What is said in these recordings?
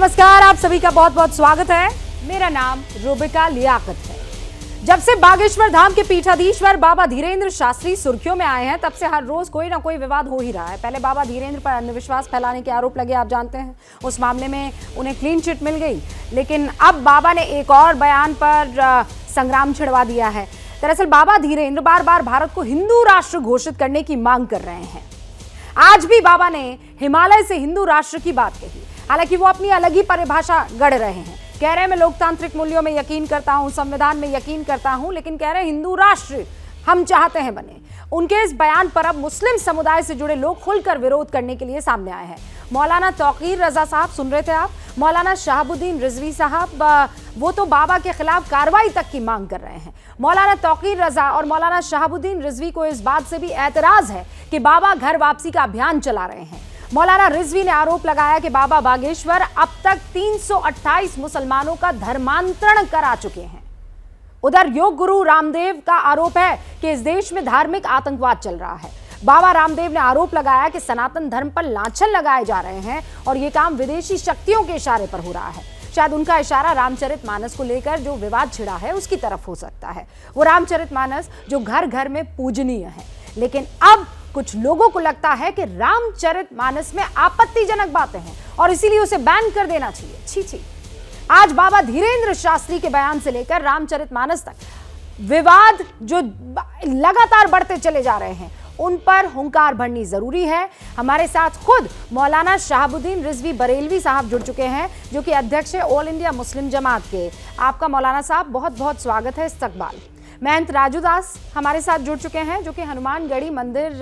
नमस्कार, आप सभी का बहुत बहुत स्वागत है। मेरा नाम रुबिका लियाकत है। जब से बागेश्वर धाम के पीठाधीश्वर बाबा धीरेन्द्र शास्त्री सुर्खियों में आए हैं, तब से हर रोज कोई ना कोई विवाद हो ही रहा है। पहले बाबा धीरेन्द्र पर अंधविश्वास फैलाने के आरोप लगे, आप जानते हैं। उस मामले में उन्हें क्लीन चिट मिल गई, लेकिन अब बाबा ने एक और बयान पर संग्राम छिड़वा दिया है। दरअसल बाबा धीरेन्द्र बार बार भारत को हिंदू राष्ट्र घोषित करने की मांग कर रहे हैं। आज भी बाबा ने हिमालय से हिंदू राष्ट्र की बात कही। हालांकि वो अपनी अलग ही परिभाषा गढ़ रहे हैं। कह रहे हैं मैं लोकतांत्रिक मूल्यों में यकीन करता हूं, संविधान में यकीन करता हूं, लेकिन कह रहे हैं हिंदू राष्ट्र हम चाहते हैं बने। उनके इस बयान पर अब मुस्लिम समुदाय से जुड़े लोग खुलकर विरोध करने के लिए सामने आए हैं। मौलाना तौकीर रजा साहब, सुन रहे थे आप, मौलाना शहाबुद्दीन रिजवी साहब, वो तो बाबा के खिलाफ कार्रवाई तक की मांग कर रहे हैं। मौलाना तौकीर रजा और मौलाना शहाबुद्दीन रिजवी को इस बात से भी एतराज है कि बाबा घर वापसी का अभियान चला रहे हैं। मौलाना रिजवी ने आरोप लगाया कि बाबा बागेश्वर अब तक 328 मुसलमानों का धर्मांतरण करा चुके हैं। उधर योग गुरु रामदेव का आरोप है कि इस देश में धार्मिक आतंकवाद चल रहा है। बाबा रामदेव ने आरोप लगाया कि सनातन धर्म पर लांछन लगाए जा रहे हैं और ये काम विदेशी शक्तियों के इशारे पर हो रहा है। शायद उनका इशारा रामचरितमानस को लेकर जो विवाद छिड़ा है उसकी तरफ हो सकता है। वो रामचरितमानस जो घर घर में पूजनीय है, लेकिन अब कुछ लोगों को लगता है कि रामचरितमानस में आपत्तिजनक बातें हैं और इसीलिए उसे बैन कर देना चाहिए। छी छी। आज बाबा धीरेन्द्र शास्त्री के बयान से लेकर रामचरितमानस तक विवाद जो लगातार बढ़ते चले जा रहे हैं, उन पर हुंकार भरनी जरूरी है। हमारे साथ खुद मौलाना शहाबुद्दीन रिजवी बरेलवी साहब जुड़ चुके हैं, जो कि अध्यक्ष है ऑल इंडिया मुस्लिम जमात के। आपका मौलाना साहब बहुत बहुत स्वागत है। इस्तकबाल। महंत राजू दास हमारे साथ जुड़ चुके हैं, जो कि हनुमानगढ़ी मंदिर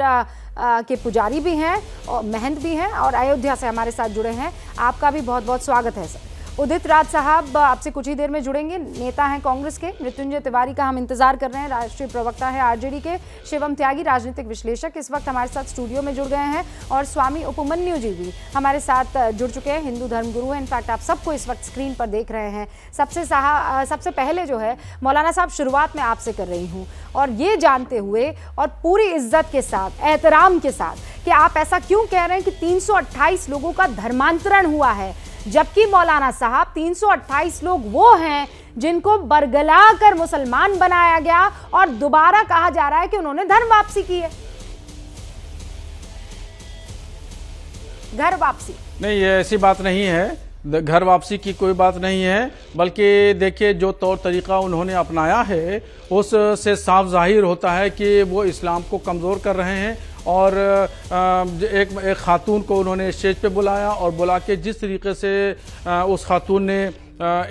के पुजारी भी हैं और महंत भी हैं और अयोध्या से हमारे साथ जुड़े हैं। आपका भी बहुत बहुत स्वागत है सर। उदित राज साहब आपसे कुछ ही देर में जुड़ेंगे, नेता हैं कांग्रेस के। मृत्युंजय तिवारी का हम इंतजार कर रहे हैं, राष्ट्रीय प्रवक्ता है आरजेडी के। शिवम त्यागी राजनीतिक विश्लेषक इस वक्त हमारे साथ स्टूडियो में जुड़ गए हैं और स्वामी उपमन्यु जी भी हमारे साथ जुड़ चुके हैं, हिंदू धर्मगुरु हैं। इनफैक्ट आप सबको इस वक्त स्क्रीन पर देख रहे हैं। सबसे पहले जो है मौलाना साहब, शुरुआत में आपसे कर रही हूँ और ये जानते हुए और पूरी इज्जत के साथ, एहतराम के साथ, कि आप ऐसा क्यों कह रहे हैं कि 328 लोगों का धर्मांतरण हुआ है, जबकि मौलाना साहब 328 लोग वो हैं जिनको बरगला कर मुसलमान बनाया गया और दोबारा कहा जा रहा है कि उन्होंने धर्म वापसी की है। घर वापसी नहीं, ये ऐसी बात नहीं है। घर वापसी की कोई बात नहीं है, बल्कि देखिए जो तौर तरीका उन्होंने अपनाया है उससे साफ जाहिर होता है कि वो इस्लाम को कमज़ोर कर रहे हैं। और एक खातून को उन्होंने स्टेज पे बुलाया और बुला के जिस तरीके से उस खातून ने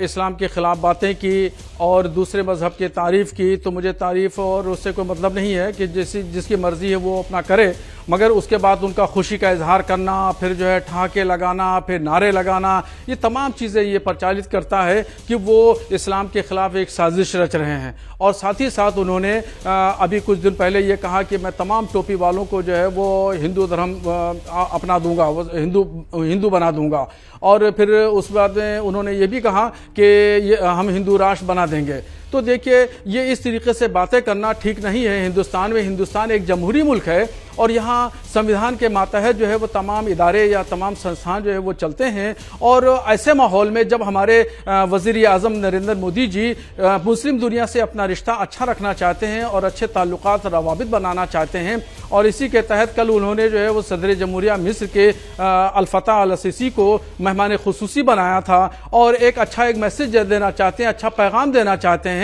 इस्लाम के ख़िलाफ़ बातें की और दूसरे मज़हब की तारीफ़ की, तो मुझे तारीफ़ और उससे कोई मतलब नहीं है कि जिसकी मर्ज़ी है वो अपना करे, मगर उसके बाद उनका खुशी का इजहार करना, फिर जो है ठहाके लगाना, फिर नारे लगाना, ये तमाम चीज़ें ये प्रचालित करता है कि वो इस्लाम के ख़िलाफ़ एक साजिश रच रहे हैं। और साथ ही साथ उन्होंने अभी कुछ दिन पहले ये कहा कि मैं तमाम टोपी वालों को जो है वो हिंदू धर्म अपना दूंगा, वो हिंदू बना दूंगा। और फिर उस बाद में उन्होंने ये भी कहा कि हम हिंदू राष्ट्र बना देंगे। तो देखिए, ये इस तरीके से बातें करना ठीक नहीं है। हिंदुस्तान एक जमहूरी मुल्क है और यहाँ संविधान के मातहत जो है वो तमाम इदारे या तमाम संस्थान जो है वो चलते हैं। और ऐसे माहौल में जब हमारे वज़ीर आज़म नरेंद्र मोदी जी मुस्लिम दुनिया से अपना रिश्ता अच्छा रखना चाहते हैं और अच्छे ताल्लुकात रवाबित बनाना चाहते हैं, और इसी के तहत कल उन्होंने जो है वो सदर जमहूरिया मिस्र के अल फतह अल सीसी को मेहमान खुसूसी बनाया था और एक मैसेज देना चाहते हैं, अच्छा पैगाम देना चाहते हैं।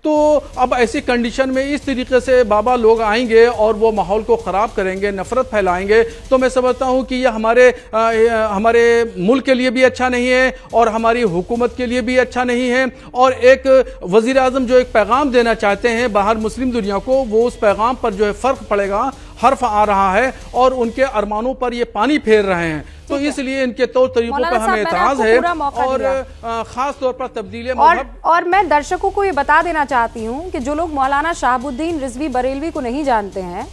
तो अब ऐसी कंडीशन में इस तरीके से बाबा लोग आएंगे और वो माहौल को ख़राब करेंगे, नफरत फैलाएंगे, तो मैं समझता हूँ कि यह हमारे मुल्क के लिए भी अच्छा नहीं है और हमारी हुकूमत के लिए भी अच्छा नहीं है। और एक वज़ीर आज़म जो एक पैगाम देना चाहते हैं बाहर मुस्लिम दुनिया को, वो उस पैगाम पर जो है फ़र्क पड़ेगा, हर्फ आ रहा है और उनके अरमानों पर ये पानी फेर रहे हैं। तो इसलिए इनके तौर तरीकों पर हमें एतराज है और खास तौर पर तब्दीली और मैं दर्शकों को ये बता देना चाहती हूँ कि जो लोग मौलाना शहाबुद्दीन रिजवी बरेलवी को नहीं जानते हैं,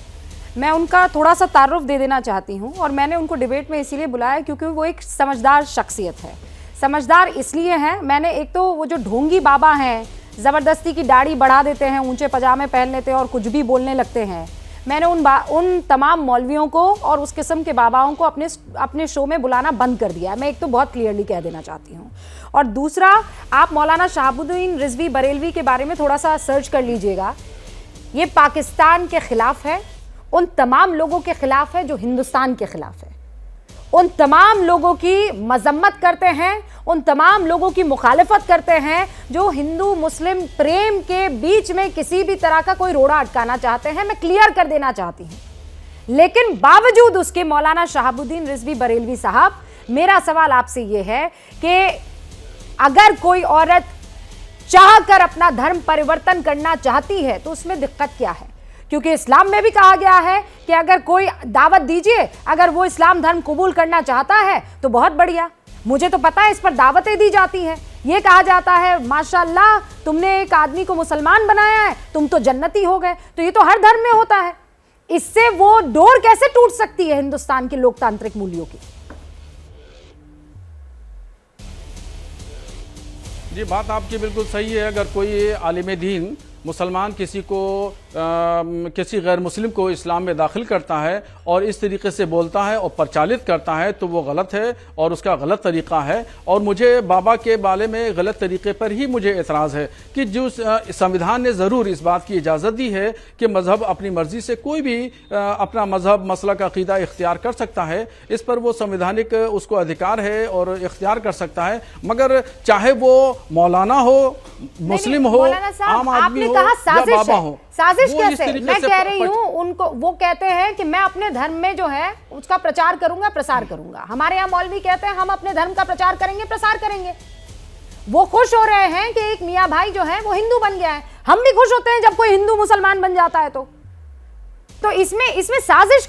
मैं उनका थोड़ा सा तारुफ दे देना चाहती हूँ। और मैंने उनको डिबेट में इसीलिए बुलाया क्योंकि वो एक समझदार शख्सियत है। समझदार इसलिए है, मैंने एक तो वो जो ढोंगी बाबा हैं, ज़बरदस्ती की दाढ़ी बढ़ा देते हैं, ऊंचे पजामे पहन लेते हैं और कुछ भी बोलने लगते हैं, मैंने उन तमाम मौलवियों को और उस किस्म के बाबाओं को अपने शो में बुलाना बंद कर दिया है। मैं एक तो बहुत क्लियरली कह देना चाहती हूँ। और दूसरा, आप मौलाना शहाबुद्दीन रिजवी बरेलवी के बारे में थोड़ा सा सर्च कर लीजिएगा। ये पाकिस्तान के खिलाफ है, उन तमाम लोगों के खिलाफ है जो हिंदुस्तान के खिलाफ है, उन तमाम लोगों की मजम्मत करते हैं, उन तमाम लोगों की मुखालिफत करते हैं जो हिंदू मुस्लिम प्रेम के बीच में किसी भी तरह का कोई रोड़ा अटकाना चाहते हैं। मैं क्लियर कर देना चाहती हूं। लेकिन बावजूद उसके मौलाना शहाबुद्दीन रिजवी बरेलवी साहब, मेरा सवाल आपसे यह है कि अगर कोई औरत चाहकर अपना धर्म परिवर्तन करना चाहती है तो उसमें दिक्कत क्या है? क्योंकि इस्लाम में भी कहा गया है कि अगर कोई दावत दीजिए, अगर वो इस्लाम धर्म कबूल करना चाहता है तो बहुत बढ़िया। मुझे तो पता है इस पर दावतें दी जाती हैं। ये कहा जाता है माशाल्लाह तुमने एक आदमी को मुसलमान बनाया है, तुम तो जन्नती हो गए। तो ये तो हर धर्म में होता है। इससे वो डोर कैसे टूट सकती है हिंदुस्तान के लोकतांत्रिक मूल्यों की? जी, बात आपकी बिल्कुल सही है। अगर कोई आलिम दीन मुसलमान किसी गैर मुस्लिम को इस्लाम में दाखिल करता है और इस तरीके से बोलता है और प्रचालित करता है तो वो गलत है और उसका गलत तरीका है। और मुझे बाबा के बारे में गलत तरीके पर ही मुझे एतराज़ है कि जो संविधान ने ज़रूर इस बात की इजाज़त दी है कि मज़हब अपनी मर्ज़ी से कोई भी अपना मज़हब मसलक अक़ीदा इख्तियार कर सकता है। इस पर वो संवैधानिक उसको अधिकार है और इख्तियार कर सकता है। मगर चाहे वो मौलाना हो, मुस्लिम हो, आम आदमी कहा साजिश है। साजिश कैसे? मैं कह रही हूँ उनको, वो कहते हैं कि मैं अपने धर्म में जो है उसका प्रचार करूंगा, प्रसार करूंगा। हमारे यहाँ मौलवी कहते हैं हम अपने धर्म का प्रचार करेंगे, प्रसार करेंगे। वो खुश हो रहे हैं कि एक मियाँ भाई जो है वो हिंदू बन गया है। हम भी खुश होते हैं जब कोई हिंदू मुसलमान बन जाता है। तो इसमें साजिश